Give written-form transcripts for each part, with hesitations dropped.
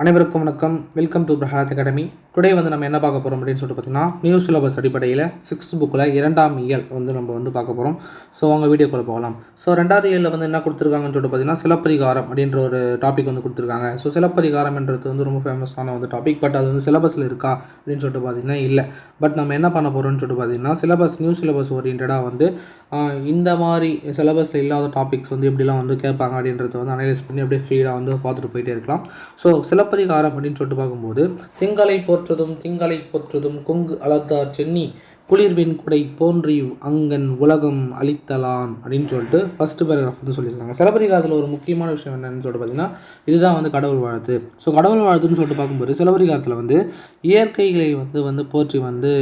அனைவருக்கும் வணக்கம். Welcome to Prahath academy. Today நம்ம என்ன பார்க்க போகிறோம் அப்படின்னு சொல்லிட்டு பார்த்தீங்கன்னா, நியூ சிலபஸ் அடிப்படையில் 6th புக்கில் 2ஆம் இயல் நம்ம பார்க்க போகிறோம். ஸோ அவங்க வீடியோக்குள்ளே போகலாம். ஸோ 2வது இயலில் என்ன கொடுத்துருக்காங்கன்னு சொல்லிட்டு பார்த்தீங்கன்னா, சிலப்பதிகாரம் அப்படின்ற ஒரு டாபிக் கொடுத்துருக்காங்க. ஸோ சிலப்பதிகாரம்ன்றது ரொம்ப ஃபேமஸான டாபிக். பட் அது சிலபஸில் இருக்கா அப்படின்னு சொல்லிட்டு பார்த்தீங்கன்னா இல்லை. பட் நம்ம என்ன பண்ண போகிறோம்னு சொல்லிட்டு பார்த்தீங்கன்னா, நியூ சிலபஸ் ஓரியன்டாக இந்த மாதிரி சிலபஸில் இல்லாத டாபிக்ஸ் எப்படிலாம் கேட்பாங்க அப்படின்றத அனலைஸ் பண்ணி அப்படியே ஃப்ரீயாக பார்த்துட்டு போயிட்டே இருக்கலாம். ஸோ சிலப்பதிகாரம் அப்படின்னு சொல்லிட்டு பார்க்கும்போது, திங்களை போற்றுதும் கொங்கு அலர்ந்தார் சென்னி குளிர்வின் குடை போன்றி அங்கன் உலகம் அளித்தலான் அப்படின்னு சொல்லிட்டு ஃபர்ஸ்ட் பேராகிராஃப் சொல்லியிருக்காங்க. சிலப்பதிகாரத்தில் ஒரு முக்கியமான விஷயம் என்னன்னு சொல்லிட்டு பார்த்தீங்கன்னா, இதுதான் கடவுள் வாழ்த்து. ஸோ கடவுள் வாழ்த்துன்னு சொல்லிட்டு பார்க்கும்போது, சிலப்பதிகாரத்தில் இயற்கைகளை போற்றி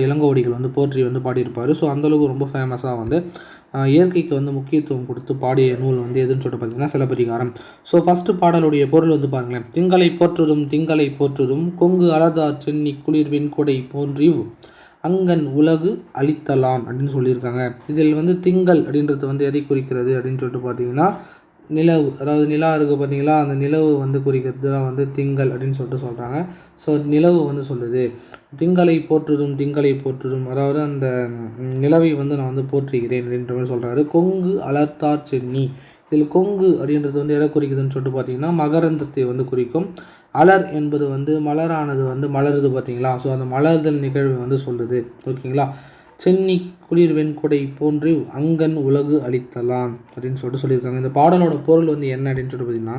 இளங்கோவடிகள் போற்றி பாடியிருப்பார். ஸோ அந்தளவுக்கு ரொம்ப ஃபேமஸாக இயற்கைக்கு முக்கியத்துவம் கொடுத்து பாடிய நூல் எதுன்னு சொல்லிட்டு பார்த்தீங்கன்னா சிலப்பதிகாரம். ஸோ ஃபஸ்ட்டு பாடலுடைய பொருள் பாருங்களேன். திங்களை போற்றுதும் கொங்கு அலர்ந்தார் சென்னி குளிர்வின் கொடை போன்றி அங்கன் உலகு அளித்தலான் அப்படின்னு சொல்லியிருக்காங்க. இதில் திங்கள் அப்படின்றது எதை குறிக்கிறது அப்படின்னு சொல்லிட்டு பார்த்தீங்கன்னா, நிலவு. அதாவது நிலா இருக்குது பார்த்தீங்களா, அந்த நிலவு குறிக்கிறது தான் திங்கள் அப்படின்னு சொல்லிட்டு சொல்கிறாங்க. ஸோ நிலவு சொல்லுது திங்களை போற்றுதும் அதாவது அந்த நிலவை நான் போற்றுகிறேன் அப்படின்ற மாதிரி சொல்கிறாரு. கொங்கு அலர்த்தார் சென்னி, இதில் கொங்கு அப்படின்றது எதை குறிக்குதுன்னு சொல்லிட்டு பார்த்தீங்கன்னா, மகரந்தத்தை குறிக்கும். அலர் என்பது மலரானது மலருது பார்த்தீங்களா. ஸோ அந்த மலர்தல் நிகழ்வு சொல்லுது. ஓகேங்களா. சென்னி குளிர் வெண்கொடை போன்று அங்கன் உலகு அளித்தலான் அப்படின்னு சொல்லியிருக்காங்க. இந்த பாடலோட பொருள் என்ன அப்படின்னு சொல்லிட்டு பார்த்தீங்கன்னா,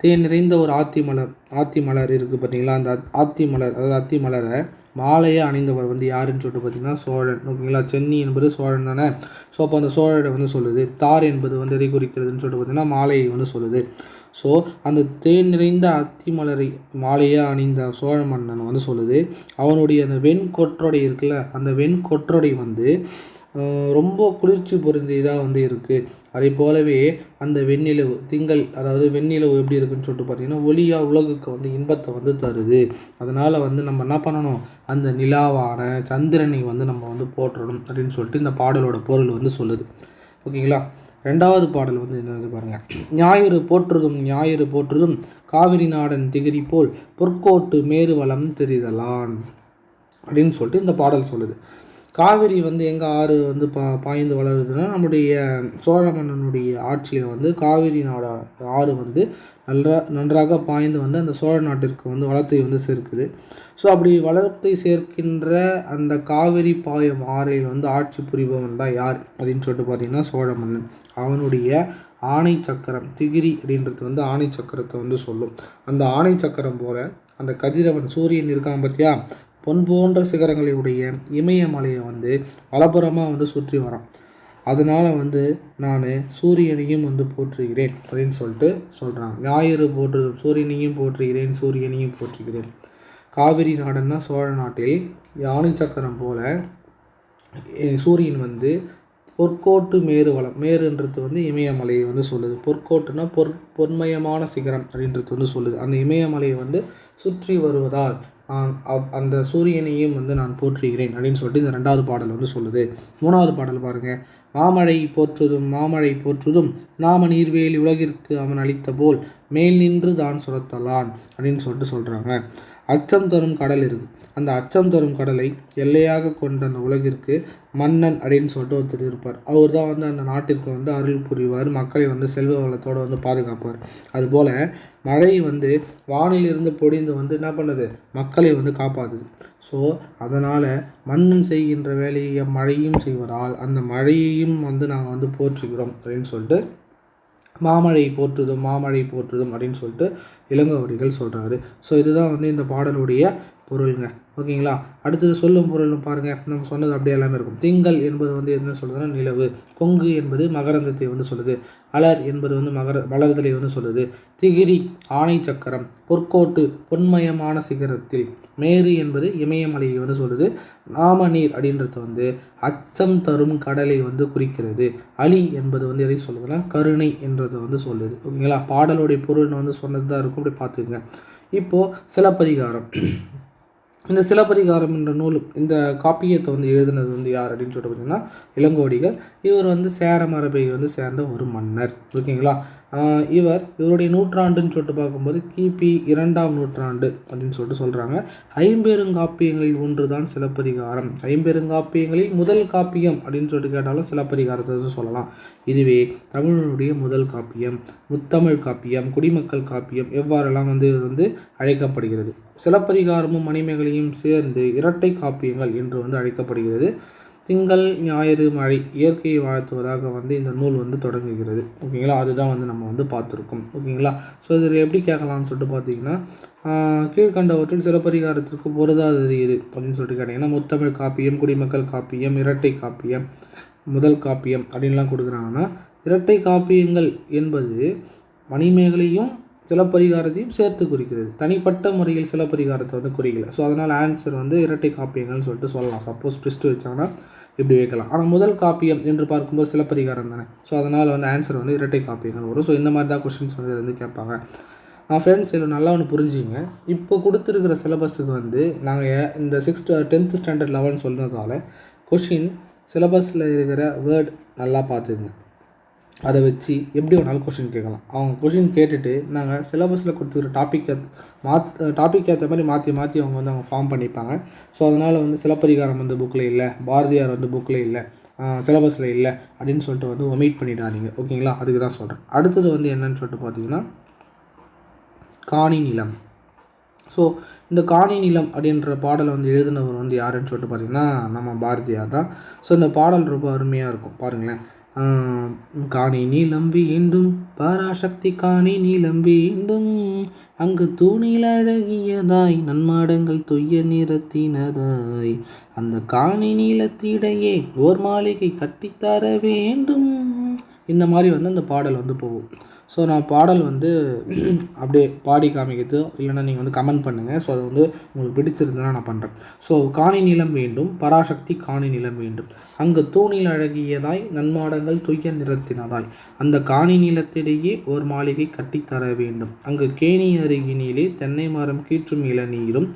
தேன் நிறைந்த ஒரு ஆத்தி மலர் இருக்குது பார்த்தீங்களா. அந்த அத்தி மலரை மாலையை அணிந்தவர் யாருன்னு சொல்லிட்டு பார்த்தீங்கன்னா சோழன். ஓகேங்களா. சென்னி என்பது சோழன் தானே. ஸோ அப்போ அந்த சோழனை சொல்லுது. தார் என்பது எதை குறிக்கிறதுன்னு சொல்லிட்டு பார்த்தீங்கன்னா மாலையை சொல்லுது. ஸோ அந்த தேன் நிறைந்த அத்தி மலரை மாலையாக அணிந்த சோழ மன்னன் சொல்லுது. அவனுடைய அந்த வெண்கொற்றொடை இருக்குல்ல, அந்த வெண்கொற்றொடை ரொம்ப குளிர்ச்சி பொருந்தியதாக இருக்குது. அதே போலவே அந்த வெண்ணிலவு திங்கள், அதாவது வெண்ணிலவு எப்படி இருக்குன்னு சொல்லிட்டு பார்த்தீங்கன்னா, ஒளியாக உலகுக்கு இன்பத்தை தருது. அதனால் நம்ம என்ன பண்ணணும், அந்த நிலாவான சந்திரனை நம்ம போற்றணும் அப்படின்னு சொல்லிட்டு இந்த பாடலோட பொருள் சொல்லுது. ஓகேங்களா. 2வது பாடல் என்னது பாருங்கள். ஞாயிறு போற்றுதும் காவிரி நாடன் திகிரி போல் பொற்கோட்டு மேருவளம் தெரிதலான் அப்படின்னு சொல்லிட்டு இந்த பாடல் சொல்லுது. காவிரி எங்கே ஆறு பாய்ந்து வளருதுன்னா, நம்முடைய சோழ மன்னனுடைய ஆட்சியில் காவிரி நாடு ஆறு நன்றாக பாய்ந்து அந்த சோழ நாட்டிற்கு வளத்தை சேர்க்குது. ஸோ அப்படி வளத்தை சேர்க்கின்ற அந்த காவிரி பாயும் ஆறையில் ஆட்சி புரிபவன் தான் யார் அப்படின்னு சொல்லிட்டு பார்த்தீங்கன்னா சோழ மன்னன். அவனுடைய ஆணை சக்கரம் திகிரி அப்படின்றது ஆணை சக்கரத்தை சொல்லும். அந்த ஆணை சக்கரம் போல அந்த கதிரவன் சூரியன் இருக்கான் பார்த்தியா, பொன் போன்ற சிகரங்களுடைய இமயமலையை வலப்புறமாக சுற்றி வரான். அதனால் நான் சூரியனையும் போற்றுகிறேன் அப்படின்னு சொல்லிட்டு சொல்கிறாங்க. ஞாயிறு போற்றுதும் சூரியனையும் போற்றுகிறேன். காவிரி நாடுன்னா சோழ நாட்டில் யானை சக்கரம் போல சூரியன் பொற்கோட்டு மேருன்றது இமயமலையை சொல்லுது. பொற்கோட்டுனா பொன்மயமான சிகரம் அப்படின்றது சொல்லுது. அந்த இமயமலையை சுற்றி வருவதால் அந்த சூரியனையும் நான் போற்றுகிறேன் அப்படின்னு சொல்லிட்டு இந்த 2வது பாடல் சொல்லுது. 3வது பாடல் பாருங்கள். மாமழை போற்றுதும் நாம நீர்வேலி உலகிற்கு அவன் அளித்த போல் மேல் நின்று தான் சுரத்தலான் அப்படின்னு சொல்கிறாங்க. அச்சம் தரும் கடல் இருக்குது. அந்த அச்சம் தரும் கடலை எல்லையாக கொண்ட அந்த உலகிற்கு மன்னன் அப்படின்னு சொல்லிட்டு ஒருத்தர் இருப்பார். அவர் தான் அந்த நாட்டிற்கு அருள் புரிவார். மக்களை செல்வ வளத்தோடு பாதுகாப்பார். அதுபோல் மழை வானிலிருந்து பொழிந்து என்ன பண்ணுது, மக்களை காப்பாற்றுது. ஸோ அதனால் மன்னன் செய்கின்ற வேலையை மழையும் செய்வதால் அந்த மழையையும் நாங்கள் போற்றுகிறோம் அப்படின்னு சொல்லிட்டு மாமழை போற்றுதும் அப்படின்னு சொல்லிட்டு இளங்கோவடிகள் சொல்கிறாரு. ஸோ இதுதான் இந்த பாடலுடைய பொருளுங்க. ஓகேங்களா. அடுத்தது சொல்லும் பொருளும் பாருங்கள். நம்ம சொன்னது அப்படியே எல்லாமே இருக்கும். திங்கள் என்பது என்ன சொல்லுதுன்னா நிலவு. கொங்கு என்பது மகரந்தத்தை சொல்லுது. அலர் என்பது மலர்தலை சொல்லுது. திகிரி ஆணை சக்கரம். பொற்கோட்டு பொன்மயமான சிகரத்தில். மேரு என்பது இமயமலையை சொல்லுது. நாமநீர் அப்படின்றது அச்சம் தரும் கடலை குறிக்கிறது. அலி என்பது எதை சொல்லுதுன்னா கருணை என்றது சொல்லுது. ஓகேங்களா. பாடலுடைய பொருள் சொன்னது தான் இருக்கும். அப்படி பார்த்துக்குங்க. இப்போது சிலப்பதிகாரம். இந்த சிலப்பதிகாரம் என்ற நூல், இந்த காப்பியத்தை எழுதினது யார் அப்படின்னு சொல்லிட்டு பார்த்தீங்கன்னா இளங்கோவடிகள். இவர் சேர மரபை சேர்ந்த ஒரு மன்னர். ஓகேங்களா. இவருடைய நூற்றாண்டுன்னு சொல்லிட்டு பார்க்கும்போது கிபி 2ஆம் நூற்றாண்டு அப்படின்னு சொல்லிட்டு சொல்கிறாங்க. ஐம்பெருங்காப்பியங்களில் ஒன்று தான் சிலப்பதிகாரம். ஐம்பெருங்காப்பியங்களில் முதல் காப்பியம் அப்படின்னு சொல்லிட்டு கேட்டாலும் சிலப்பதிகாரத்தை சொல்லலாம். இதுவே தமிழனுடைய முதல் காப்பியம், முத்தமிழ் காப்பியம், குடிமக்கள் காப்பியம் எவ்வாறெல்லாம் வந்து அழைக்கப்படுகிறது. சிலப்பதிகாரமும் மணிமேகலையும் சேர்ந்து இரட்டை காப்பியங்கள் என்று அழைக்கப்படுகிறது. திங்கள் ஞாயிறு மழை இயற்கையை வாழ்த்துவதாக இந்த நூல் தொடங்குகிறது. ஓகேங்களா, அதுதான் நம்ம பார்த்துருக்கோம். ஓகேங்களா, ஸோ இதில் எப்படி கேட்கலாம்னு சொல்லிட்டு பார்த்தீங்கன்னா, கீழ்கண்டவற்றில் சிலப்பதிகாரத்திற்கு பொருந்தாதது எது அப்படின்னு சொல்லிட்டு கேட்டிங்கன்னா, முத்தமிழ் காப்பியம், குடிமக்கள் காப்பியம், இரட்டை காப்பியம், முதல் காப்பியம் அப்படின்லாம் கொடுக்குறாங்கன்னா, இரட்டை காப்பியங்கள் என்பது மணிமேகலையும் சிலப்பதிகாரத்தையும் சேர்த்து குறிக்கிறது. தனிப்பட்ட முறையில் சிலப்பதிகாரத்தை குறிக்கல. ஸோ அதனால் ஆன்சர் இரட்டை காப்பியங்கள்னு சொல்லிட்டு சொல்லலாம். சப்போஸ் ட்விஸ்ட் வச்சாங்கன்னா இப்படி வைக்கலாம். ஆனால் முதல் காப்பியம் என்று பார்க்கும்போது சிலப்பதிகாரம் தானே. ஸோ அதனால் ஆன்சர் இரட்டை காப்பியங்கள் வரும். ஸோ இந்த மாதிரி தான் கொஷின்ஸ் கேட்பாங்க. ஃப்ரெண்ட்ஸ், இதில் நல்லா ஒன்று புரிஞ்சுங்க. இப்போ கொடுத்துருக்கிற சிலபஸுக்கு நாங்கள் இந்த 6th 10th ஸ்டாண்டர்ட் லெவல்னு சொல்கிறதால கொஷின் சிலபஸில் இருக்கிற வேர்ட் நல்லா பார்த்துக்குங்க. அதை வச்சு எப்படி வேணாலும் கொஷின் கேட்கலாம். அவங்க கொஷின் கேட்டுட்டு நாங்கள் சிலபஸில் கொடுத்துக்கிற டாபிக் ஏற்ற மாதிரி மாற்றி அவங்க ஃபார்ம் பண்ணிப்பாங்க. ஸோ அதனால் சிலப்பதிகாரம் புக்கில் இல்லை, பாரதியார் புக்கில் இல்லை, சிலபஸில் இல்லை அப்படின்னு சொல்லிட்டு ஒமிட் பண்ணிடாதீங்க. ஓகேங்களா, அதுக்கு தான் சொல்கிறேன். அடுத்தது என்னன்னு சொல்லிட்டு பார்த்தீங்கன்னா, காணி நிலம். ஸோ இந்த காணி நிலம் அப்படின்ற பாடலை எழுதினவர் யாருன்னு சொல்லிட்டு பார்த்தீங்கன்னா நம்ம பாரதியார் தான். ஸோ இந்த பாடல் ரொம்ப அருமையாக இருக்கும். பாருங்களேன். காணி நீளம் வேண்டும், பராசக்தி காணி நீளம் வேண்டும், அங்கு தூணில் அழகியதாய் நன்மாடங்கள் தொய்ய நிறத்தினதாய், அந்த காணி நீளத்திடையே ஓர் மாளிகை கட்டித்தர வேண்டும். இந்த மாதிரி அந்த பாடல் போகும். ஸோ நான் பாடல் அப்படியே பாடி காமிக்கிறது இல்லைன்னா நீங்கள் கமெண்ட் பண்ணுங்கள். ஸோ அது உங்களுக்கு பிடிச்சிருந்ததுன்னா நான் பண்ணுறேன். ஸோ காணி நிலம் வேண்டும், பராசக்தி காணி நிலம் வேண்டும், அங்கு தூணில் அழகியதாய் நன்மாடங்கள் துய்ய நிறத்தினதாய், அந்த காணி நிலத்திடையே ஒரு மாளிகை கட்டித்தர வேண்டும், அங்கு கேணி அருகினிலே தென்னை மரம் கீற்றும் இளநீரும்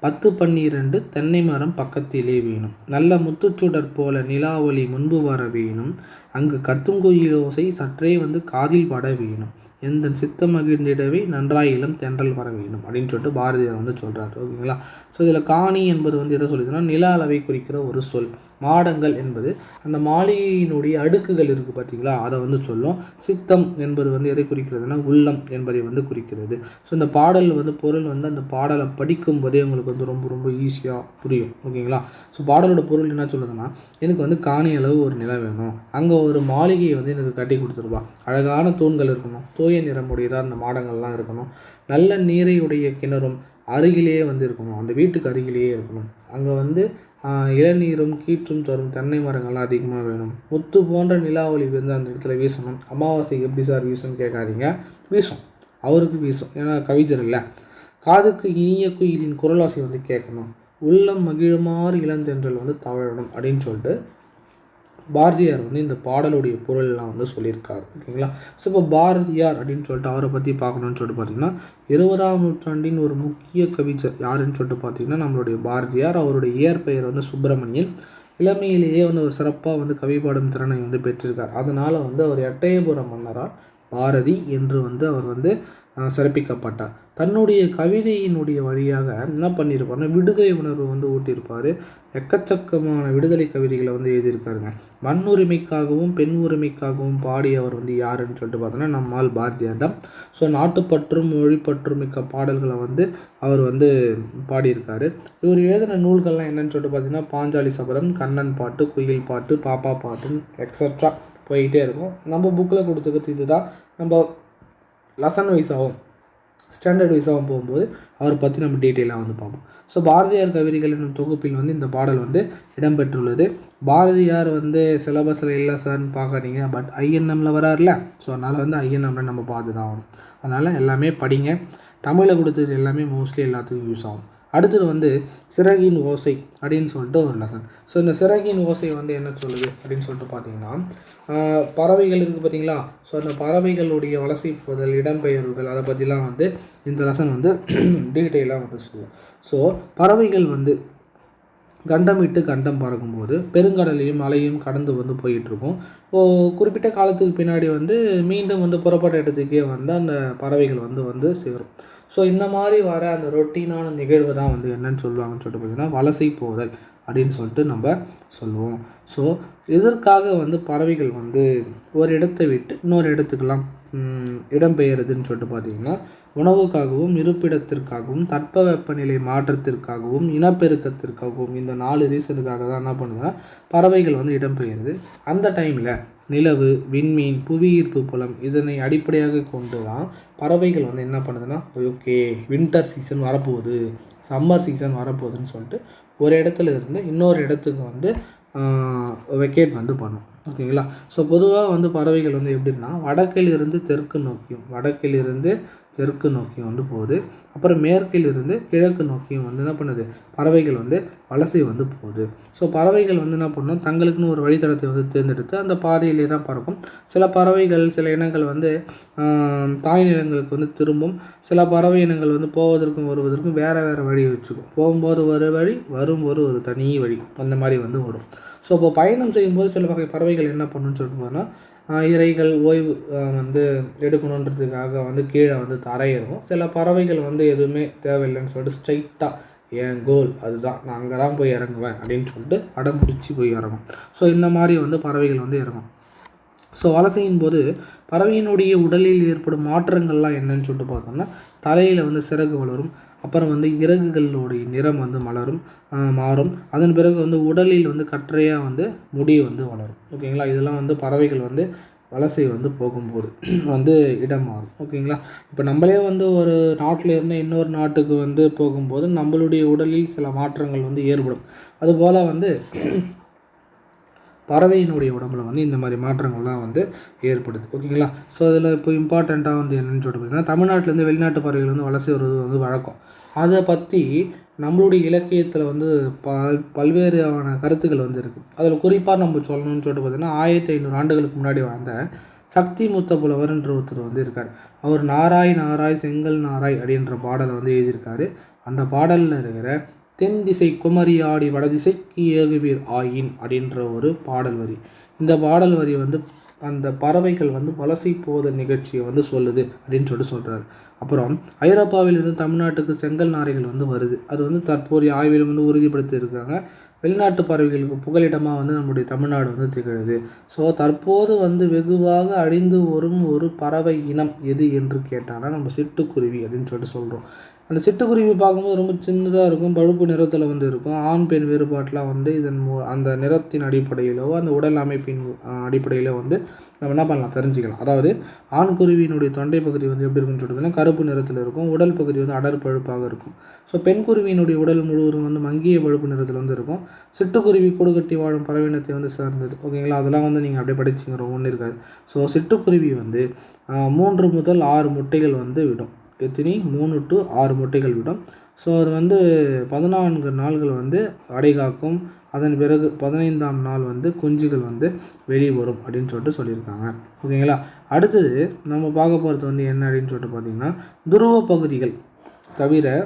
10-12 தென்னை மரம் பக்கத்திலே வேணும், நல்ல முத்துச்சுடர் போல நிலாவொளி முன்பு வர வேணும், அங்கு கத்துங்குயில் ஓசை சற்றே காதில் பட வேணும், எந்த சித்தம் மகிழ்ந்திடவே நன்றாய் இளம் தென்றல் வர வேணும் அப்படின்னு சொல்லிட்டு பாரதியார் சொல்கிறார். ஓகேங்களா, ஸோ இதில் காணி என்பது எதை சொல்லிதுன்னா நில அளவை குறிக்கிற ஒரு சொல். மாடங்கள் என்பது அந்த மாளிகையினுடைய அடுக்குகள் இருக்குது பார்த்தீங்களா, அதை சொல்லும். சித்தம் என்பது எதை குறிக்கிறதுனா உள்ளம் என்பதை குறிக்கிறது. ஸோ இந்த பாடல் பொருள் அந்த பாடலை படிக்கும் போதே உங்களுக்கு ரொம்ப ரொம்ப ஈஸியாக புரியும். ஓகேங்களா, ஸோ பாடலோட பொருள் என்ன சொல்லுதுன்னா, எனக்கு காணி அளவு ஒரு நிலம் வேணும், அங்கே ஒரு மாளிகையை எனக்கு கட்டி கொடுத்துருவா, அழகான தூண்கள் இருக்கணும், தூய நிறமுடையதாக அந்த மாடங்கள்லாம் இருக்கணும், நல்ல நீரையுடைய கிணறும் அருகிலேயே இருக்கணும், அந்த வீட்டுக்கு அருகிலேயே இருக்கணும், அங்கே இளநீரும் கீற்றும் தரும் தென்னை மரங்கள்லாம் அதிகமாக வேணும், முத்து போன்ற நிலாவொளி அந்த இடத்துல வீசணும். அமாவாசைக்கு எப்படி சார் வீசும்னு கேட்காதீங்க, வீசும், அவருக்கு வீசும், ஏன்னா கவிஞர் இல்லை. காதுக்கு இனிய குயிலின் குரலாசை கேட்கணும், உள்ளம் மகிழுமாறு இளந்தென்றல் தவழணும் அப்படின்னு சொல்லிட்டு பாரதியார் இந்த பாடலுடைய பொருள்லாம் சொல்லியிருக்காரு. ஓகேங்களா, ஸோ இப்போ பாரதியார் அப்படின்னு சொல்லிட்டு அவரை பற்றி பார்க்கணுன்னு சொல்லிட்டு பார்த்தீங்கன்னா 20ஆம் நூற்றாண்டின் ஒரு முக்கிய கவிஞர் யாருன்னு சொல்லிட்டு பார்த்தீங்கன்னா நம்மளுடைய பாரதியார். அவருடைய இயற்பெயர் சுப்பிரமணியன். இளமையிலேயே ஒரு சிறப்பாக கவி பாடும் திறனை பெற்றிருக்கார். அதனால் அவர் எட்டயபுரம் மன்னரால் பாரதி என்று அவர் சிறப்பிக்கப்பட்டார். தன்னுடைய கவிதையினுடைய வழியாக என்ன பண்ணியிருப்பார்னா விடுதலை உணர்வு ஊட்டியிருப்பார். எக்கச்சக்கமான விடுதலை கவிதைகளை எழுதியிருக்காருங்க. மண் உரிமைக்காகவும் பெண் உரிமைக்காகவும் பாடியவர் யாருன்னு சொல்லிட்டு பார்த்தோன்னா நம்மால் பாரதியார் தான். ஸோ நாட்டுப்பற்றும் மொழிப்பற்றும் மிக்க பாடல்களை அவர் பாடியிருக்காரு. இவர் எழுதின நூல்கள்லாம் என்னன்னு சொல்லிட்டு பார்த்தீங்கன்னா பாஞ்சாலி சபதம், கண்ணன் பாட்டு, குயில் பாட்டு, பாப்பா பாட்டுன்னு எக்ஸட்ரா போயிட்டே இருக்கும். நம்ம புக்கில் கொடுத்துக்கிறது இதுதான். நம்ம லெசன் வைஸாகவும் ஸ்டாண்டர்ட் வைஸாகவும் போகும்போது அவரை பற்றி நம்ம டீட்டெயிலாக பார்ப்போம். ஸோ பாரதியார் கவிதைகள் என்னும் தொகுப்பில் இந்த பாடல் இடம்பெற்றுள்ளது. பாரதியார் சிலபஸில் இல்லை சார்னு பார்க்காதீங்க, பட் ஐஎன்எம்மில் வராருல, ஸோ அதனால் ஐஎன்எம்மில் நம்ம பார்த்து தான் ஆகணும். அதனால் எல்லாமே படிங்க. தமிழில் கொடுத்தது எல்லாமே மோஸ்ட்லி எல்லாத்துக்கும் யூஸ் ஆகும். அடுத்தது சிறகின் ஓசை அப்படின்னு சொல்லிட்டு ஒரு லெசன். ஸோ இந்த சிறகின் ஓசை என்ன சொல்லுது அப்படின்னு சொல்லிட்டு பார்த்தீங்கன்னா பறவைகள் இருக்குது பார்த்தீங்களா, ஸோ அந்த பறவைகளுடைய வலசை போதல், இடம்பெயர்வுகள், அதை பற்றிலாம் இந்த லெசன் டீட்டெயிலாக சொல்லுவோம். ஸோ பறவைகள் கண்டம் விட்டு கண்டம் பறக்கும்போது பெருங்கடலையும் மலையும் கடந்து வந்து போயிட்டுருக்கும். குறிப்பிட்ட காலத்துக்கு பின்னாடி வந்து மீண்டும் வந்து புறப்பட்ட இடத்துக்கே வந்து அந்த பறவைகள் வந்து வந்து சேரும். ஸோ இந்த மாதிரி வர அந்த ரொட்டீனான நிகழ்வு தான் வந்து என்னன்னு சொல்லுவாங்கன்னு சொல்லிட்டு பார்த்திங்கன்னா வலசை போதல் அப்படின்னு சொல்லிட்டு நம்ம சொல்லுவோம். ஸோ இதற்காக வந்து பறவைகள் வந்து ஒரு இடத்தை விட்டு இன்னொரு இடத்துக்கெல்லாம் இடம்பெயருதுன்னு சொல்லிட்டு பார்த்திங்கன்னா உணவுக்காகவும் இருப்பிடத்திற்காகவும் தட்பவெப்பநிலை மாற்றத்திற்காகவும் இனப்பெருக்கத்திற்காகவும் இந்த 4 ரீசனுக்காக தான் என்ன பண்ணுதுன்னா பறவைகள் வந்து இடம்பெயருது. அந்த டைமில் நிலவு, விண்மீன், புவியீர்ப்பு புலம் இதனை அடிப்படையாக கொண்டு தான் பறவைகள் வந்து என்ன பண்ணுதுன்னா ஓகே வின்டர் சீசன் வரப்போகுது, சம்மர் சீசன் வரப்போகுதுன்னு சொல்லிட்டு ஒரு இடத்துல இருந்து இன்னொரு இடத்துக்கு வந்து வெக்கேட் வந்து பண்ணும். ஓகேங்களா. ஸோ பொதுவாக வந்து பறவைகள் வந்து எப்படின்னா வடக்கிலிருந்து தெற்கு நோக்கியும் வந்து போகுது. அப்புறம் மேற்கிலிருந்து கிழக்கு நோக்கியும் வந்து என்ன பண்ணுது பறவைகள் வந்து வலசை வந்து போகுது. ஸோ பறவைகள் வந்து என்ன பண்ணணும் தங்களுக்குன்னு ஒரு வழித்தடத்தை வந்து தேர்ந்தெடுத்து அந்த பாதையிலே தான் பறக்கும். சில பறவைகள் சில இனங்கள் வந்து தாய் நிலங்களுக்கு வந்து திரும்பும். சில பறவை இனங்கள் வந்து போவதற்கும் வருவதற்கும் வேறு வழி வச்சுக்கும். போகும்போது ஒரு வழி, வரும்போது ஒரு தனி வழி, அந்த மாதிரி வந்து வரும். ஸோ இப்போ பயணம் செய்யும்போது சில வகை பறவைகள் என்ன பண்ணுன்னு சொல்லிட்டு போனால் இரைகள் ஓய்வு வந்து எடுக்கணுன்றதுக்காக வந்து கீழே வந்து தரையிறங்கும். சில பறவைகள் வந்து எதுவுமே தேவையில்லைன்னு சொல்லிட்டு ஸ்ட்ரைட்டாக என் கோல் அதுதான், நான் அங்கே தான் போய் இறங்குவேன் அப்படின்னு சொல்லிட்டு அடம் பிடிச்சி போய் இறங்கும். ஸோ இந்த மாதிரி வந்து பறவைகள் வந்து இறங்கும். ஸோ வலசையின் போது பறவையினுடைய உடலில் ஏற்படும் மாற்றங்கள்லாம் என்னன்னு சொல்லிட்டு பார்த்தோம்னா தலையில் வந்து சிறகு வளரும். அப்புறம் வந்து இறகுகளுடைய நிறம் வந்து மாறும். அதன் பிறகு வந்து உடலில் வந்து கற்றையாக வந்து முடி வந்து வளரும். ஓகேங்களா. இதெல்லாம் வந்து பறவைகள் வந்து வலசை வந்து போகும்போது வந்து இடம் மாறும். ஓகேங்களா. இப்போ நம்மளே வந்து ஒரு நாட்டில் இருந்து இன்னொரு நாட்டுக்கு வந்து போகும்போது நம்மளுடைய உடலில் சில மாற்றங்கள் வந்து ஏற்படும். அதுபோல் வந்து பறவையினுடைய உடம்புல வந்து இந்த மாதிரி மாற்றங்கள்லாம் வந்து ஏற்படுது. ஓகேங்களா. ஸோ அதில் இப்போ இம்பார்ட்டண்ட்டாக வந்து என்னென்னு சொல்லிட்டு பார்த்தீங்கன்னா தமிழ்நாட்டிலேருந்து வெளிநாட்டு பறவைகள் வந்து வலசை வருவது வந்து வழக்கம். அதை பற்றி நம்மளுடைய இலக்கியத்தில் வந்து பல்வேறான கருத்துக்கள் வந்து இருக்குது. அதில் குறிப்பாக நம்ம சொல்லணும்னு சொல்லிட்டு பார்த்தீங்கன்னா 1500 ஆண்டுகளுக்கு முன்னாடி வாழ்ந்த சக்தி முத்த புலவர் என்ற ஒருத்தர் வந்து இருக்கார். அவர் நாராய் செங்கல் நாராய் அப்படின்ற பாடலை வந்து எழுதியிருக்காரு. அந்த பாடலில் இருக்கிற தென் திசை குமரியாடி வடதிசைக்கு ஏகுவீர் ஆயின் அப்படின்ற ஒரு பாடல் வரி. இந்த பாடல் வரி வந்து அந்த பறவைகள் வந்து வலசை போதல் நிகழ்ச்சியை வந்து சொல்லுது அப்படின்னு சொல்லிட்டு சொல்கிறாரு. அப்புறம் ஐரோப்பாவிலிருந்து தமிழ்நாட்டுக்கு செங்கல் நாரைகள் வந்து வருது. அது வந்து தற்போதைய ஆய்வில் வந்து உறுதிப்படுத்தியிருக்காங்க. வெளிநாட்டு பறவைகளுக்கு புகலிடமாக வந்து நம்முடைய தமிழ்நாடு வந்து திகழுது. ஸோ தற்போது வந்து வெகுவாக அழிந்து வரும் ஒரு பறவை இனம் எது என்று கேட்டாங்கன்னா நம்ம சிட்டுக்குருவி அப்படின்னு சொல்லிட்டு சொல்கிறோம். அந்த சிட்டுக்குருவி பார்க்கும்போது ரொம்ப சின்னதாக இருக்கும், பழுப்பு நிறத்தில் வந்து இருக்கும். ஆண் பெண் வேறுபாட்டெலாம் வந்து அந்த நிறத்தின் அடிப்படையிலோ அந்த உடல் அமைப்பின் அடிப்படையிலோ வந்து நம்ம என்ன பண்ணலாம் தெரிஞ்சுக்கலாம். அதாவது ஆண் குருவியினுடைய தொண்டை பகுதி வந்து எப்படி இருக்குன்னு சொல்லிட்டுனா கருப்பு நிறத்தில் இருக்கும், உடல் பகுதி வந்து அடர் பழுப்பாக இருக்கும். ஸோ பெண் குருவியினுடைய உடல் முழுவதும் வந்து மங்கிய பழுப்பு நிறத்தில் வந்து இருக்கும். சிட்டுக்குருவி கூடு கட்டி வாழும் பறவையினத்தை வந்து சார்ந்தது. ஓகேங்களா. அதெல்லாம் வந்து நீங்கள் அப்படியே படிச்சிங்கிற ஒன்று இருக்காது. ஸோ சிட்டுக்குருவி வந்து 3 முதல் 6 முட்டைகள் வந்து விடும். எத்தனை 3 to 6 முட்டைகள் விடும். ஸோ அது வந்து 14 நாள்கள் வந்து அடை காக்கும். அதன் பிறகு 15ஆம் நாள் வந்து குஞ்சுகள் வந்து வெளிவரும் அப்படின்னு சொல்லிட்டு சொல்லியிருக்காங்க. ஓகேங்களா. அடுத்தது நம்ம பார்க்க போகிறது வந்து என்ன அப்படின்னு சொல்லிட்டு பார்த்திங்கன்னா துருவ பகுதிகள் தவிர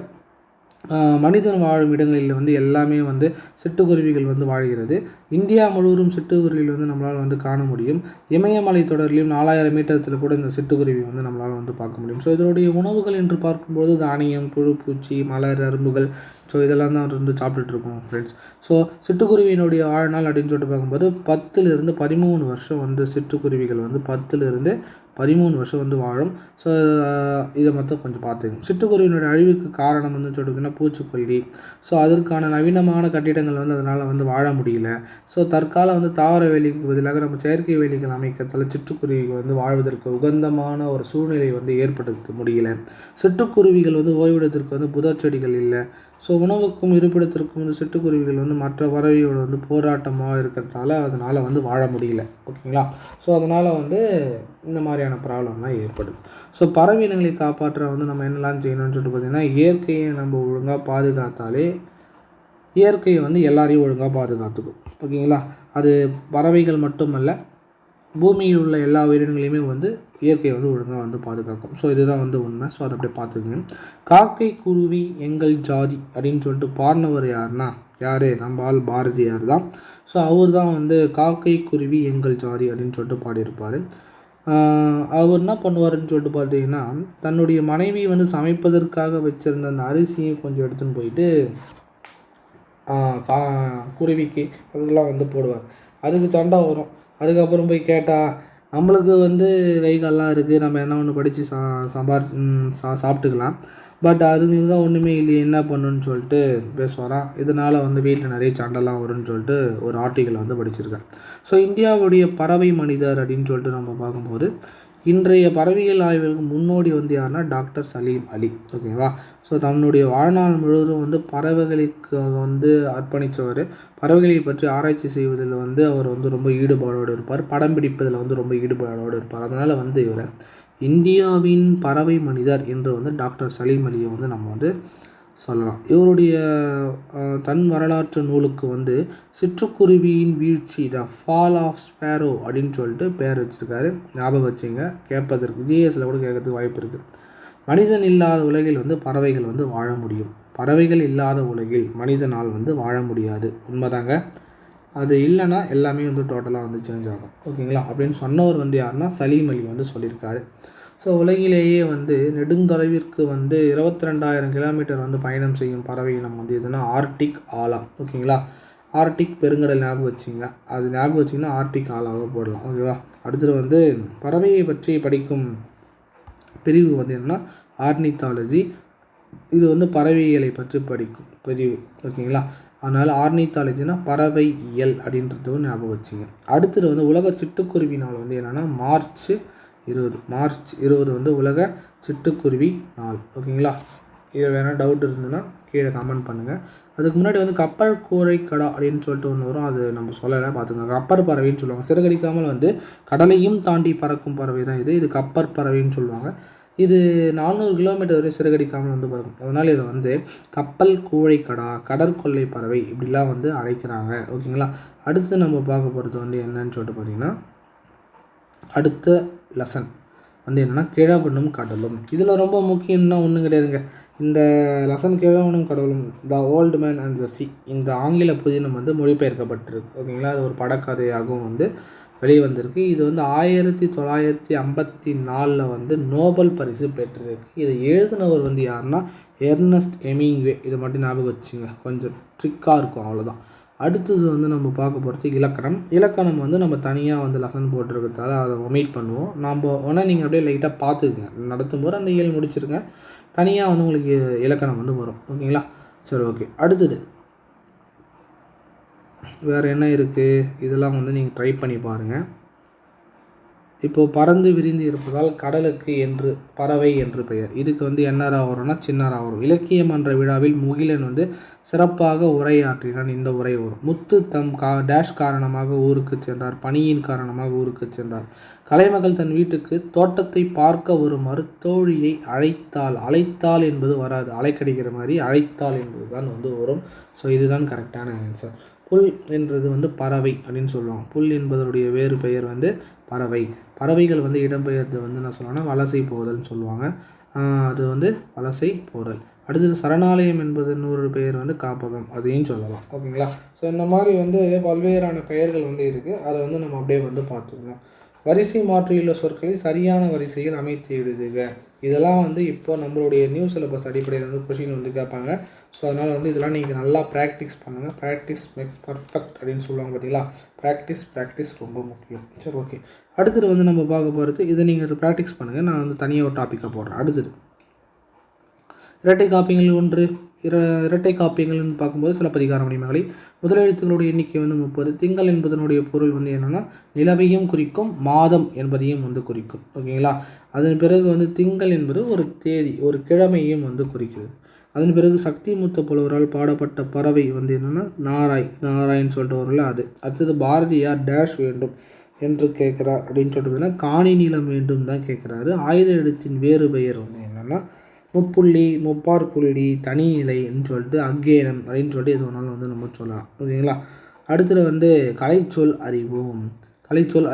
மனிதன் வாழும் இடங்களில் வந்து எல்லாமே வந்து சிட்டுக்குருவிகள் வந்து வாழ்கிறது. இந்தியா முழுவதும் சிட்டுக்குருவிகள் வந்து நம்மளால் வந்து காண முடியும். இமயமலை தொடர்லையும் 4000 மீட்டரத்தில் கூட இந்த சிட்டுக்குருவி வந்து நம்மளால் வந்து பார்க்க முடியும். ஸோ இதனுடைய உணவுகள் என்று பார்க்கும்போது தானியம், புழு, பூச்சி, மலர், அரும்புகள், ஸோ இதெல்லாம் தான் வந்து சாப்பிட்டுட்ருக்கோம் ஃப்ரெண்ட்ஸ். ஸோ சிட்டுக்குருவியினுடைய வாழ்நாள் அப்படின்னு சொல்லிட்டு பார்க்கும்போது 10லிருந்து 13 வருஷம் வந்து சிட்டுக்குருவிகள் வந்து 10லிருந்து 13 வருஷம் வந்து வாழும். ஸோ இதை மட்டும் கொஞ்சம் பார்த்துக்கணும். சிட்டுக்குருவியினுடைய அழிவுக்கு காரணம் வந்து சொல்லிட்டுன்னா பூச்சிக்கொல்லி. ஸோ அதற்கான நவீனமான கட்டிடங்கள் வந்து அதனால் வந்து வாழ முடியல. ஸோ தற்காலம் வந்து தாவர வேலிக்கு பதிலாக நம்ம செயற்கை வேலிகள் அமைக்கிறதால சிட்டுக்குருவிகள் வந்து வாழ்வதற்கு உகந்தமான ஒரு சூழ்நிலை வந்து ஏற்படுத்த முடியல. சிட்டுக்குருவிகள் வந்து ஓய்விடத்திற்கு வந்து புதர் செடிகள் இல்லை. ஸோ உணவுக்கும் இருப்பிடத்திற்கும் வந்து சிட்டுக்குருவிகள் வந்து மற்ற பறவையோடு வந்து போராட்டமாக இருக்கிறதால அதனால் வந்து வாழ முடியல. ஓகேங்களா. ஸோ அதனால் வந்து இந்த மாதிரியான ப்ராப்ளம்லாம் ஏற்படுது. ஸோ பறவை இனங்களை காப்பாற்ற வந்து நம்ம என்னெல்லாம் செய்யணும்னு சொல்லிட்டு பார்த்திங்கன்னா இயற்கையை நம்ம ஒழுங்காக பாதுகாத்தாலே இயற்கையை வந்து எல்லாரையும் ஒழுங்காக பாதுகாத்துக்கும். ஓகேங்களா. அது பறவைகள் மட்டுமல்ல, பூமியில் உள்ள எல்லா உயிரினங்களையுமே வந்து இயற்கையை வந்து ஒழுங்காக வந்து பாதுகாக்கும். ஸோ இதுதான் வந்து உண்மை. ஸோ அதை அப்படியே பார்த்துக்குங்க. காக்கை குருவி எங்கள் ஜாதி அப்படின்னு சொல்லிட்டு பாடினவர் யாருன்னா யார்? நம்ம ஆள் பாரதியார் தான். ஸோ அவர் தான் வந்து காக்கை குருவி எங்கள் ஜாதி அப்படின்னு சொல்லிட்டு பாடியிருப்பார். அவர் என்ன பண்ணுவாருன்னு சொல்லிட்டு பார்த்தீங்கன்னா, தன்னுடைய மனைவி வந்து சமைப்பதற்காக வச்சுருந்த அந்த அரிசியை கொஞ்சம் எடுத்துன்னு போயிட்டு சா குருவிக்கு அதுக்கெல்லாம் வந்து போடுவார். அதுக்கு சண்டை வரும். அதுக்கப்புறம் போய் கேட்டால், நம்மளுக்கு வந்து கை கால்லாம் இருக்குது, நம்ம என்ன ஒன்று படித்து சாப்பிட்டுக்கலாம், பட் அதுங்களுக்கு தான் ஒன்றுமே இல்லையே, என்ன பண்ணுன்னு சொல்லிட்டு பேசுவாராம். இதனால் வந்து வீட்டில் நிறைய சண்டைலாம் வரும்னு சொல்லிட்டு ஒரு ஆர்டிக்கலை வந்து படிச்சிருக்கேன். ஸோ இந்தியாவுடைய பறவை மனிதர் அப்படின்னு சொல்லிட்டு நம்ம பார்க்கும்போது, இன்றைய பறவையியல் ஆய்வுகளுக்கு முன்னோடி வந்து யாருன்னா டாக்டர் சலீம் அலி. ஓகேவா? ஸோ தன்னுடைய வாழ்நாள் முழுவதும் வந்து பறவைகளுக்கு வந்து அர்ப்பணித்தவர். பறவைகளை பற்றி ஆராய்ச்சி செய்வதில் வந்து அவர் வந்து ரொம்ப ஈடுபாடோடு இருப்பார். படம் பிடிப்பதில் வந்து ரொம்ப ஈடுபாடோடு இருப்பார். அதனால் வந்து இவரை இந்தியாவின் பறவை மனிதர் என்று வந்து டாக்டர் சலீம் அலியை வந்து நம்ம வந்து சொல்லலாம். இவருடைய தன் வரலாற்று நூலுக்கு வந்து சிற்றுக்குருவியின் வீழ்ச்சி, த ஃபால் ஆஃப் ஸ்பேரோ அப்படின்னு சொல்லிட்டு பேர் வச்சுருக்காரு. ஞாபகம் வச்சுங்க, கேட்பதற்கு ஜிஎஸ்ல கூட கேட்கறதுக்கு வாய்ப்பு இருக்குது. மனிதன் இல்லாத உலகில் வந்து பறவைகள் வந்து வாழ முடியும். பறவைகள் இல்லாத உலகில் மனிதனால் வந்து வாழ முடியாது. உண்மைதாங்க. அது இல்லைன்னா எல்லாமே வந்து டோட்டலாக வந்து சேஞ்ச் ஆகும். ஓகேங்களா? அப்படின்னு சொன்னவர் வந்து யாருன்னா சலீம் அலி வந்து சொல்லியிருக்காரு. ஸோ உலகிலேயே வந்து நெடுந்தொலைவிற்கு வந்து 22,000 கிலோமீட்டர் வந்து பயணம் செய்யும் பறவை இனம் வந்து எதுனா ஆர்டிக் ஆலா. ஓகேங்களா? ஆர்டிக் பெருங்கடல் ஞாபகம் வச்சிங்க. அது ஞாபகம் வச்சிங்கன்னா ஆர்டிக் ஆலாவை போடலாம். ஓகேவா? அடுத்தது வந்து பறவையை பற்றி படிக்கும் பிரிவு வந்து என்னென்னா ஆர்னித்தாலஜி. இது வந்து பறவைகளை பற்றி படிக்கும் பிரிவு. ஓகேங்களா? அதனால் ஆர்னித்தாலஜினா பறவை இயல் அப்படின்றது ஞாபகம் வச்சுங்க. அடுத்தது வந்து உலக சிட்டுக்குருவி நாள் வந்து என்னென்னா மார்ச் 20 வந்து உலக சிட்டுக்குருவி நாள். ஓகேங்களா? இது வேணால் டவுட் இருந்ததுன்னா கீழே கமெண்ட் பண்ணுங்கள். அதுக்கு முன்னாடி வந்து கப்பல் கூரை கடா அப்படின்னு சொல்லிட்டு ஒன்று வரும், அது நம்ம சொல்லலை, பார்த்துக்கோங்க. கப்பர் பறவைன்னு சொல்லுவாங்க. சிறகடிக்காமல் வந்து கடலையும் தாண்டி பறக்கும் பறவை தான் இது. கப்பர் பறவைன்னு சொல்லுவாங்க. இது 400 கிலோமீட்டர் வரை சிறகடிக்காமல் வந்து பறக்கும். அதனால் இதை வந்து கப்பல் கூழைக்கடா, கடற்கொள்ளை பறவை இப்படிலாம் வந்து அழைக்கிறாங்க. ஓகேங்களா? அடுத்து நம்ம பார்க்க போகிறது வந்து என்னன்னு சொல்லிட்டு பார்த்திங்கன்னா, அடுத்த லெசன் வந்து என்னென்னா கிழவனும் கடலும். இதில் ரொம்ப முக்கியம்னா ஒன்றும் கிடையாதுங்க. இந்த லெசன் கிழவனும் கடலும், த old man and the C, இந்த ஆங்கில புதினம் வந்து மொழிபெயர்க்கப்பட்டிருக்கு. ஓகேங்களா? அது ஒரு படக்கதையாகவும் வந்து வெளிவந்திருக்கு. இது வந்து 1954 வந்து நோபல் பரிசு பெற்றிருக்கு. இதை எழுதினவர் வந்து யாருன்னா எர்னஸ்ட் ஹெமிங்வே. இதை மட்டும் ஞாபகம் வச்சுங்க, கொஞ்சம் ட்ரிக்காக இருக்கும், அவ்வளோதான். அடுத்தது வந்து நம்ம பார்க்க போகிறது இலக்கணம் வந்து நம்ம தனியாக வந்து லெசன் போட்டிருக்கிறதால அதை ஒமிட் பண்ணுவோம். நம்ம வேணால் நீங்கள் அப்படியே லைட்டாக பார்த்துக்குங்க, நடத்தும்போது அந்த இயல் முடிச்சிருங்க, தனியாக வந்து உங்களுக்கு இலக்கணம் வந்து வரும். ஓகேங்களா? சரி, ஓகே. அடுத்தது வேறு என்ன இருக்குது, இதெல்லாம் வந்து நீங்கள் ட்ரை பண்ணி பாருங்கள். இப்போது பறந்து விரிந்து இருப்பதால் கடலுக்கு என்று பறவை என்று பெயர். இதுக்கு வந்து என்னரா வரும்னா சின்னரா வரும். இலக்கியம் என்ற விழாவில் முகிலன் வந்து சிறப்பாக உரையாற்றினான். இந்த உரை வரும். முத்து தம் டேஷ் காரணமாக ஊருக்கு சென்றார். பணியின் காரணமாக ஊருக்கு சென்றார். கலைமகள் தன் வீட்டுக்கு தோட்டத்தை பார்க்க ஒரு மருத்தோழியை அழைத்தாள் என்பது வராது. அலைக்கடிக்கிற மாதிரி அழைத்தாள் என்பது தான் வந்து வரும். ஸோ இதுதான் கரெக்டான ஆன்சர். புல் என்றது வந்து பறவை அப்படின்னு சொல்லுவாங்க. புல் என்பதனுடைய வேறு பெயர் வந்து பறவை. பறவைகள் வந்து இடம்பெயர்ந்து வந்து நான் சொல்லணும்னா வலசை போதல்னு சொல்லுவாங்க. அது வந்து வலசை போதல். அடுத்தது சரணாலயம் என்பது இன்னொரு பெயர் வந்து காப்பகம், அதையும் சொல்லலாம். ஓகேங்களா? ஸோ இந்த மாதிரி வந்து பல்வேறான பெயர்கள் வந்து இருக்குது. அதை வந்து நம்ம அப்படியே வந்து பார்த்துக்கணும். வரிசை மாற்றியுள்ள சொற்களை சரியான வரிசையில் அமைத்து எழுதுக. இதெல்லாம் வந்து இப்போ நம்மளுடைய நியூ சிலபஸ் அடிப்படையில் வந்து கொஷின் வந்து கேட்பாங்க. ஸோ அதனால் வந்து இதெல்லாம் நீங்கள் நல்லா ப்ராக்டிஸ் பண்ணுங்கள். ப்ராக்டிஸ் மேக்ஸ் பர்ஃபெக்ட் அப்படின்னு சொல்லுவாங்க பார்த்தீங்களா? ப்ராக்டிஸ் ரொம்ப முக்கியம். சரி, ஓகே. அடுத்தது வந்து நம்ம பார்க்க போகிறது, இதை நீங்கள் ப்ராக்டிஸ் பண்ணுங்கள். நான் வந்து தனியாக ஒரு டாப்பிக்காக போடுறேன். அடுத்தது இரட்டை காப்பியங்கள் ஒன்று. இரட்டை காப்பியங்கள்னு பார்க்கும்போது சிலப்பதிகாரம் மணிமேகலை. முதலெழுத்துக்களுடைய எண்ணிக்கை வந்து 30. திங்கள் என்பதனுடைய பொருள் வந்து என்னென்னா நிலவையும் குறிக்கும், மாதம் என்பதையும் வந்து குறிக்கும். ஓகேங்களா? அதன் பிறகு வந்து திங்கள் என்பது ஒரு தேதி, ஒரு கிழமையும் வந்து குறிக்கிறது. அதன் பிறகு சக்தி மூத்த புலவரால் பாடப்பட்ட பறவை வந்து என்னென்னா நாராயண் சொல்லிட்டு வரல அது. அடுத்தது பாரதியார் டேஷ் வேண்டும் என்று கேட்குறார் அப்படின்னு சொல்லிட்டு காணி நிலம் வேண்டும் தான் கேட்குறாரு. ஆயுத எழுத்தின் வேறு பெயர் வந்து என்னென்னா முப்புள்ளி, முப்பார்புள்ளி, தனிநிலைன்னு சொல்லிட்டு அக்கேனம் அப்படின்னு சொல்லிட்டு எது வேணாலும் வந்து நம்ம சொல்லலாம். ஓகேங்களா? அடுத்தது வந்து கலைச்சொல்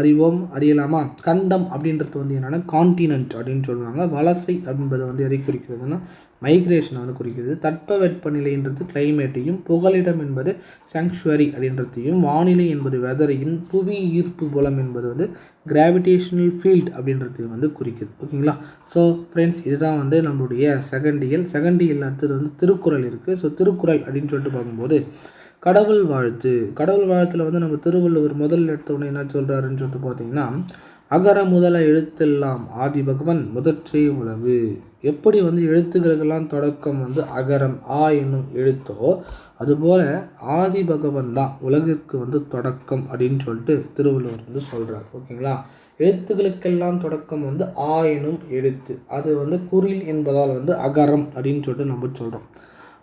அறிவோம் அறியலாமா? கண்டம் அப்படின்றது வந்து என்னென்னா கான்டினென்ட் அப்படின்னு சொல்லுவாங்க. வலசை அப்படின்றது வந்து எதை குறிக்கிறதுனா மைக்ரேஷனை வந்து குறிக்குது. தட்பவெப்பநிலைன்றது கிளைமேட்டையும், புகலிடம் என்பது சாங்சுவரி அப்படின்றதையும், வானிலை என்பது வெதரையும், புவி ஈர்ப்பு புலம் என்பது வந்து கிராவிடேஷனல் ஃபீல்ட் அப்படின்றதையும் வந்து குறிக்குது. ஓகேங்களா? ஸோ ஃப்ரெண்ட்ஸ், இதுதான் வந்து நம்மளுடைய செகண்ட் இயல் அடுத்தது வந்து திருக்குறள் இருக்குது. ஸோ திருக்குறள் அப்படின்னு சொல்லிட்டு பார்க்கும்போது கடவுள் வாழ்த்தில் வந்து நம்ம திருவள்ளுவர் முதல் எடுத்தோடனே என்ன சொல்கிறாருன்னு சொல்லிட்டு பார்த்தீங்கன்னா, அகர முதல எழுத்தெல்லாம் ஆதி பகவன் முதற்றே உலகு. எப்படி வந்து எழுத்துக்களுக்கெல்லாம் தொடக்கம் வந்து அகரம் என்னும் எழுத்தோ, அதுபோல் ஆதி பகவன் தான் உலகிற்கு வந்து தொடக்கம் அப்படின்னு சொல்லிட்டு திருவள்ளுவர் வந்து சொல்கிறார். ஓகேங்களா? எழுத்துக்களுக்கெல்லாம் தொடக்கம் வந்து எனும் எழுத்து, அது வந்து குறில் என்பதால் வந்து அகரம் அப்படின்னு சொல்லிட்டு நம்ம சொல்கிறோம்.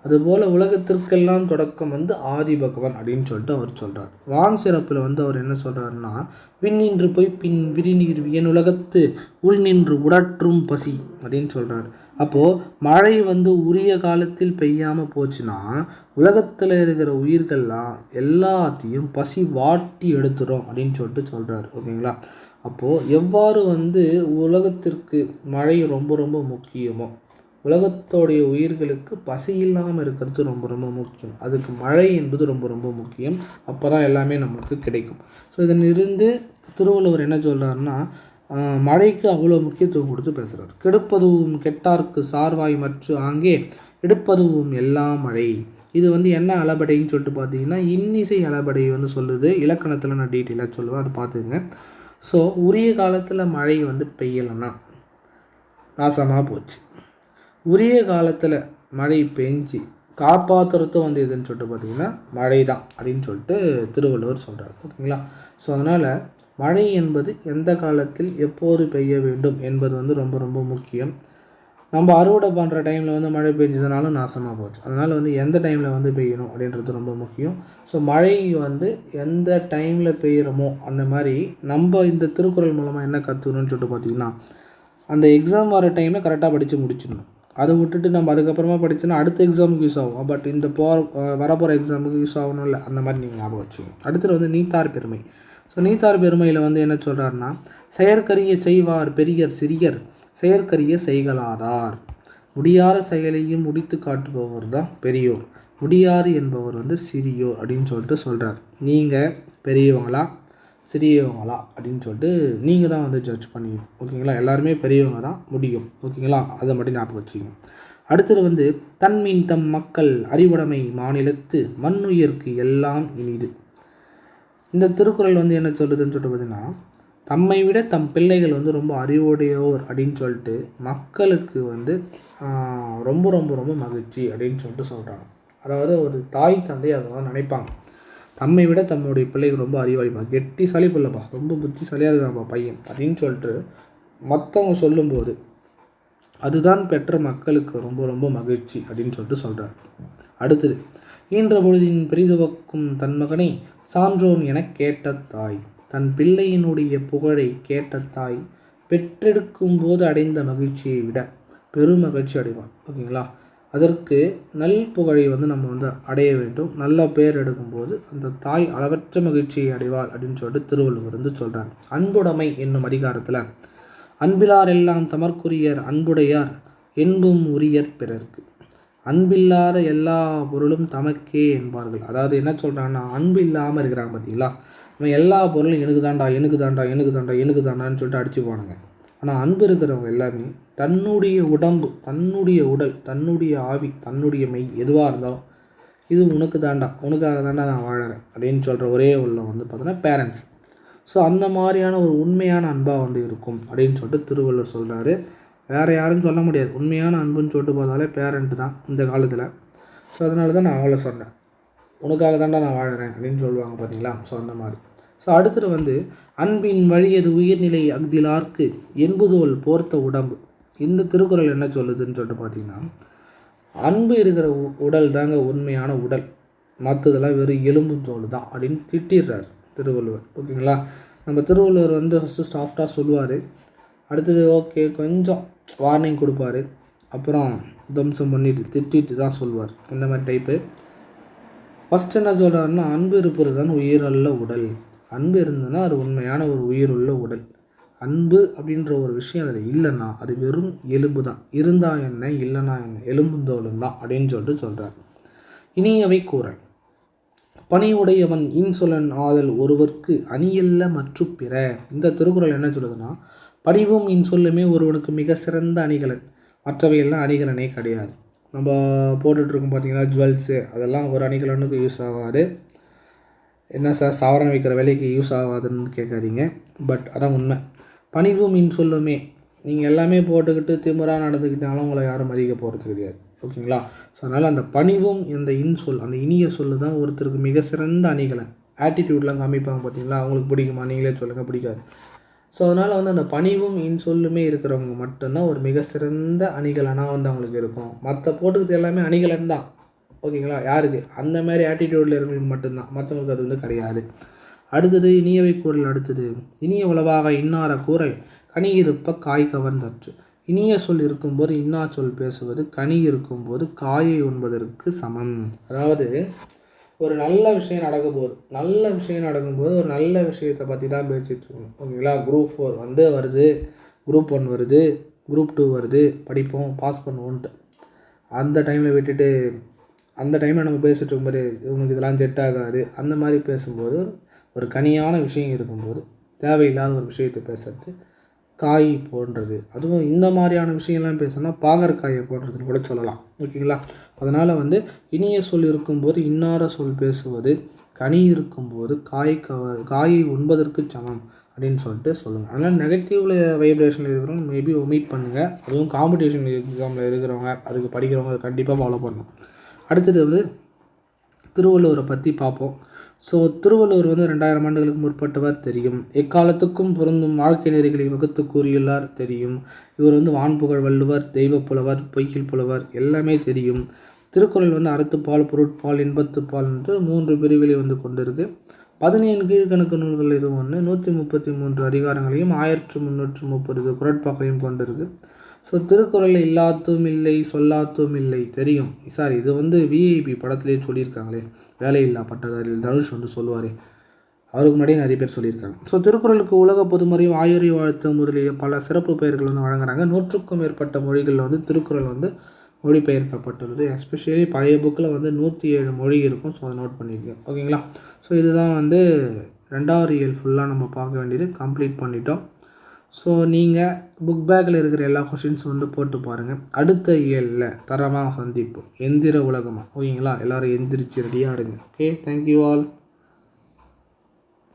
அதுபோல் உலகத்திற்கெல்லாம் தொடக்கம் வந்து ஆதி பகவான் அப்படின்னு சொல்லிட்டு அவர் சொல்கிறார். வான் சிறப்பில் வந்து அவர் என்ன சொல்கிறாருன்னா, விண்ணின்று போய் பின் விரிநீர் வியன் உலகத்து உள் நின்று உடற்றும் பசி அப்படின்னு சொல்கிறார். அப்போது மழை வந்து உரிய காலத்தில் பெய்யாமல் போச்சுன்னா உலகத்தில் இருக்கிற உயிர்கள்லாம் எல்லாத்தையும் பசி வாட்டி எடுத்துடும் அப்படின்னு சொல்லிட்டு சொல்கிறார். ஓகேங்களா? அப்போது எவ்வாறு வந்து உலகத்திற்கு மழை ரொம்ப ரொம்ப முக்கியமோ, உலகத்தோடைய உயிர்களுக்கு பசி இல்லாமல் இருக்கிறது ரொம்ப ரொம்ப முக்கியம். அதுக்கு மழை என்பது ரொம்ப ரொம்ப முக்கியம். அப்போ தான் எல்லாமே நமக்கு கிடைக்கும். ஸோ இதனிருந்து திருவள்ளுவர் என்ன சொல்கிறாருன்னா, மழைக்கு அவ்வளோ முக்கியத்துவம் கொடுத்து பேசுகிறார். கெடுப்பதுவும் கெட்டார்க்கு சார்வாய் மற்ற ஆங்கே எடுப்பதுவும் எல்லாம் மழை. இது வந்து என்ன அளபடைன்னு சொல்லிட்டு பார்த்தீங்கன்னா, இன்னிசை அளபடை வந்து சொல்லுது. இலக்கணத்தில் நான் டீட்டெயிலாக சொல்லுவேன், அதை பார்த்துங்க. ஸோ உரிய காலத்தில் மழை வந்து பெய்யலைன்னா நாசமாக போச்சு. உரிய காலத்தில் மழை பெஞ்சு காப்பாற்றுறதும் வந்து எதுன்னு சொல்லிட்டு பார்த்திங்கன்னா மழை தான் அப்படின்னு சொல்லிட்டு திருவள்ளுவர் சொல்கிறார். ஓகேங்களா? ஸோ அதனால் மழை என்பது எந்த காலத்தில் எப்போது பெய்ய வேண்டும் என்பது வந்து ரொம்ப ரொம்ப முக்கியம். நம்ம அறுவடை பண்ணுற டைமில் வந்து மழை பெஞ்சதுனாலும் நாசமாக போச்சு. அதனால் வந்து எந்த டைமில் வந்து பெய்யணும் அப்படின்றது ரொம்ப முக்கியம். ஸோ மழை வந்து எந்த டைமில் பெய்கிறோமோ அந்த மாதிரி நம்ம இந்த திருக்குறள் மூலமாக என்ன கற்றுக்கணும்னு சொல்லிட்டு பார்த்திங்கன்னா, அந்த எக்ஸாம் வர டைமில் கரெக்டாக படித்து முடிச்சிடணும். அதை விட்டுட்டு நம்ம அதுக்கப்புறமா படித்தோன்னா அடுத்த எக்ஸாமுக்கு யூஸ் ஆகும். பட் இந்த வரப்போகிற எக்ஸாமுக்கு யூஸ் ஆகணும் இல்லை, அந்த மாதிரி நீங்கள் ஞாபகம் வச்சுக்கோங்க. அடுத்தது வந்து நீத்தார் பெருமை. ஸோ நீத்தார் பெருமையில் வந்து என்ன சொல்கிறாருன்னா, செயற்கரிய செய்வார் பெரியர் சிறியர் செயற்கரிய செய்கலாதார். முடியாத செயலையும் முடித்து காட்டுபவர் தான் பெரியோர், முடியாது என்பவர் வந்து சிறியோர் அப்படின்னு சொல்லிட்டு சொல்கிறார். நீங்கள் பெரியவங்களா சிறியவங்களா அப்படின்னு சொல்லிட்டு நீங்கள் தான் வந்து ஜட்ஜ் பண்ணிக்கணும். ஓகேங்களா? எல்லாருமே பெரியவங்க தான், முடியும். ஓகேங்களா? அதை மட்டும் ஞாபகம் வச்சுக்கோங்க. அடுத்தது வந்து தன்மீன் தம் மக்கள் அறிவுடைமை மாநிலத்து மண்ணுயிர்க்கு எல்லாம் இனிது. இந்த திருக்குறள் வந்து என்ன சொல்லுதுன்னு சொல்லிட்டு பார்த்தீங்கன்னா, தம்மை விட தம் பிள்ளைகள் வந்து ரொம்ப அறிவுடையோர் அப்படின்னு சொல்லிட்டு மக்களுக்கு வந்து ரொம்ப ரொம்ப ரொம்ப மகிழ்ச்சி அப்படின்னு சொல்லிட்டு சொல்கிறாங்க. அதாவது ஒரு தாய் தந்தை அதெல்லாம் நினைப்பாங்க, தம்மை விட தம்முடைய பிள்ளைகள் ரொம்ப அறிவாளிப்பா, கெட்டிசாலி பிள்ளைப்பா, ரொம்ப புத்திசாலியாக இருக்காப்பா பையன் அப்படின்னு சொல்லிட்டு மற்றவங்க சொல்லும்போது அதுதான் பெற்ற மக்களுக்கு ரொம்ப ரொம்ப மகிழ்ச்சி அப்படின்னு சொல்லிட்டு சொல்கிறார். அடுத்தது, ஈன்ற பொழுதின் பெரிதுவக்கும் தன் மகனை சான்றோன் என கேட்ட தாய். தன் பிள்ளையினுடைய புகழை கேட்ட தாய் பெற்றெடுக்கும் போது அடைந்த மகிழ்ச்சியை விட பெரும் மகிழ்ச்சி அடைவான். ஓகேங்களா? அதற்கு நல் புகழை வந்து நம்ம வந்து அடைய வேண்டும். நல்ல பேர் எடுக்கும்போது அந்த தாய் அளவற்ற மகிழ்ச்சியை அடைவாள் அப்படின்னு சொல்லிட்டு திருவள்ளுவர் வந்து சொல்கிறார். அன்புடைமை என்னும் அதிகாரத்தில் அன்பிலார் எல்லாம் தமர்க்குரியர் அன்புடையார் என்பும் உரியர் பிறர்க்கு. அன்பில்லாத எல்லா பொருளும் தமக்கே என்பார்கள். அதாவது என்ன சொல்கிறாங்கன்னா, அன்பு இல்லாமல் இருக்கிறாங்க பார்த்தீங்களா, அவன் எல்லா பொருளும் எனக்கு தாண்டா எனக்கு தாண்டா எனக்கு தாண்டா எனக்கு தாண்டான்னு சொல்லிட்டு அடிச்சு போனாங்க. ஆனால் அன்பு இருக்கிறவங்க எல்லாமே தன்னுடைய உடம்பு, தன்னுடைய உடல், தன்னுடைய ஆவி, தன்னுடைய மெய் எதுவாக இருந்தாலும் இது உனக்கு தாண்டா, உனக்காக தாண்டா நான் வாழறேன் அப்படின்னு சொல்கிற ஒரே உள்ளம் வந்து பார்த்தோன்னா பேரண்ட்ஸ். ஸோ அந்த மாதிரியான ஒரு உண்மையான அன்பாக வந்து இருக்கும் அப்படின்னு சொல்லிட்டு திருவள்ளுவர் சொல்கிறாரு. வேறு யாரும் சொல்ல முடியாது. உண்மையான அன்புன்னு சொல்லிட்டு பார்த்தாலே பேரண்ட்டு தான் இந்த காலத்தில். ஸோ அதனால தான் நான் அவளை சொன்னேன், உனக்காக தாண்டா நான் வாழறேன் அப்படின்னு சொல்லுவாங்க பார்த்தீங்களா. ஸோ அந்த மாதிரி. ஸோ அடுத்தது வந்து அன்பின் வழியது உயிர்நிலை அக்திலார்க்கு என்புதோல் போர்த்த உடம்பு. இந்த திருக்குறள் என்ன சொல்லுதுன்னு சொல்லிட்டு பார்த்தீங்கன்னா, அன்பு இருக்கிற உடல் தாங்க உண்மையான உடல், மற்றதெல்லாம் வெறும் எலும்பு தோல் தான் அப்படின்னு திட்டிடுறார் திருவள்ளுவர். ஓகேங்களா? நம்ம திருவள்ளுவர் வந்து ஃபஸ்ட்டு சாஃப்டாக சொல்லுவார், அடுத்தது ஓகே கொஞ்சம் வார்னிங் கொடுப்பார், அப்புறம் தம்சம் பண்ணிட்டு திட்டிட்டு தான் சொல்லுவார். இந்த மாதிரி டைப்பு. ஃபஸ்ட்டு என்ன சொல்கிறாருன்னா, அன்பு இருப்பது தான் உயிரல்ல உடல். அன்பு இருந்ததுன்னா அது உண்மையான ஒரு உயிருள்ள உடல். அன்பு அப்படின்ற ஒரு விஷயம் அதில் இல்லைன்னா அது வெறும் எலும்பு தான். இருந்தால் என்ன, இல்லைன்னா என்ன, எலும்புந்தோலும் தான் அப்படின்னு சொல்கிறார். இனியவை கூறல். பணிவுடையவன் இன்சொலன் ஆதல் ஒருவர்க்கு அணியல்ல மற்று பிற. இந்த திருக்குறள் என்ன சொல்லுதுன்னா, பணிவும் இன்சொல்லுமே ஒருவனுக்கு மிக சிறந்த அணிகலன், மற்றவையெல்லாம் அணிகலனே கிடையாது. நம்ம போட்டுட்ருக்கோம் பார்த்தீங்கன்னா ஜுவல்ஸு, அதெல்லாம் ஒரு அணிகலனுக்கு யூஸ் ஆகாது. என்ன சார் சவரன் வைக்கிற வேலைக்கு யூஸ் ஆகாதுன்னு கேட்காதீங்க, பட் அதான் உண்மை. பணிவும் இன்சொல்லுமே, நீங்கள் எல்லாமே போட்டுக்கிட்டு திமிராக நடந்துக்கிட்டாலும் உங்களை யாரும் மதிக்க போகிறது கிடையாது. ஓகேங்களா? ஸோ அதனால் அந்த பணிவும் இந்த இன்சொல், அந்த இனிய சொல்லு தான் ஒருத்தருக்கு மிக சிறந்த அணிகலன். ஆட்டிடியூட்லாம் காமிப்பாங்க பார்த்தீங்களா, அவங்களுக்கு பிடிக்குமா, நீங்களே சொல்லுங்கள், பிடிக்காது. ஸோ அதனால் வந்து அந்த பணிவும் இன்சொல்லுமே இருக்கிறவங்க மட்டும்தான் ஒரு மிக சிறந்த அணிகலனாக வந்து அவங்களுக்கு இருக்கும். மற்ற போட்டுக்கிறது எல்லாமே அணிகலன் தான். ஓகேங்களா? யாருக்கு? அந்த மாதிரி ஆட்டிடியூடில் இருக்கிறவங்களுக்கு மட்டும்தான், மற்றவங்களுக்கு அது வந்து கிடையாது. அடுத்தது இனியவை கூறல். அடுத்தது இனிய உளவாக இன்னார கூறல் கனி இருப்ப காய் கவர்ந்தற்று. இனிய சொல் இருக்கும்போது இன்னா சொல் பேசுவது கனி இருக்கும்போது காயை உண்பதற்கு சமம். அதாவது ஒரு நல்ல விஷயம் நடக்கும்போது ஒரு நல்ல விஷயத்தை பற்றி தான் பேசிகிட்டு இருக்கணும். ஓகேங்களா? குரூப் 4 வந்து வருது, குரூப் 1 வருது, குரூப் 2 வருது, படிப்போம், பாஸ் பண்ணுவோன்ட்டு அந்த டைமில் விட்டுட்டு அந்த டைமில் நம்ம பேசிகிட்டு இருக்கும்போது இவனுக்கு இதெல்லாம் செட் ஆகாது அந்த மாதிரி பேசும்போது, ஒரு கனியான விஷயம் இருக்கும்போது தேவையில்லாத ஒரு விஷயத்தை பேசுறது காய் போன்றது. அதுவும் இந்த மாதிரியான விஷயம்லாம் பேசணும்னா பாகற்காயை போன்றதுன்னு கூட சொல்லலாம். ஓகேங்களா? அதனால் வந்து இனிய சொல் இருக்கும்போது இன்னார சொல் பேசுவது கனி இருக்கும்போது காயை உண்பதற்கு சமம் அப்படின்னு சொல்லுங்கள். அதனால் நெகட்டிவில் வைப்ரேஷனில் இருக்கிறவங்க மேபி ஒமிட் பண்ணுங்கள். அதுவும் காம்படிஷன் எக்ஸாமில் இருக்கிறவங்க, அதுக்கு படிக்கிறவங்க அதை கண்டிப்பாக ஃபாலோ பண்ணணும். அடுத்தது வந்து திருவள்ளுவரை பற்றி பார்ப்போம். ஸோ திருவள்ளுவர் வந்து 2000 ஆண்டுகளுக்கு முற்பட்டவர் தெரியும். எக்காலத்துக்கும் பொருந்தும் வாழ்க்கை நெறிகளை வகுத்து கூறியுள்ளார் தெரியும். இவர் வந்து வான்புகழ் வள்ளுவர், தெய்வ புலவர், பொய்யில் புலவர் எல்லாமே தெரியும். திருக்குறள் வந்து அறத்துப்பால், பொருட்பால், இன்பத்துப்பால் என்று 3 பிரிவுகளை வந்து கொண்டிருக்கு. 17 கீழ்கணக்கு நூல்கள் இது ஒன்று, 133 அதிகாரங்களையும் 1330 குறட்பாக்களையும் கொண்டிருக்கு. ஸோ திருக்குறள் இல்லாத்தும் இல்லை சொல்லாத்தும் இல்லை தெரியும். சார் இது வந்து விஐபி படத்துலேயே சொல்லியிருக்காங்களே, வேலையில்லா பட்டதாரி தனுஷ் வந்து சொல்லுவார், அவருக்கு முன்னாடியே நிறைய பேர் சொல்லியிருக்காங்க. ஸோ திருக்குறளுக்கு உலக பொதுமறையும் ஆயுரை வாழ்த்து முதலிய பல சிறப்பு பெயர்கள் வந்து வழங்குறாங்க. 100க்கும் மேற்பட்ட மொழிகளில் வந்து திருக்குறள் வந்து மொழிபெயர்க்கப்பட்டுள்ளது. எஸ்பெஷலி பழைய புக்கில் வந்து 107 மொழி இருக்கும். ஸோ அதை நோட் பண்ணியிருக்கேன். ஓகேங்களா? ஸோ இதுதான் வந்து 2வது இயல் ஃபுல்லாக நம்ம பார்க்க வேண்டியது கம்ப்ளீட் பண்ணிட்டோம். ஸோ நீங்கள் புக் பேக்கில் இருக்கிற எல்லா கொஷின்ஸும் வந்து போட்டு பாருங்கள். அடுத்த இயலில் தரமாக சந்திப்போம். எந்திர உலகமாக. ஓகேங்களா? எல்லோரும் எந்திரிச்சு ரெடியாக இருங்க. Okay, thank you all.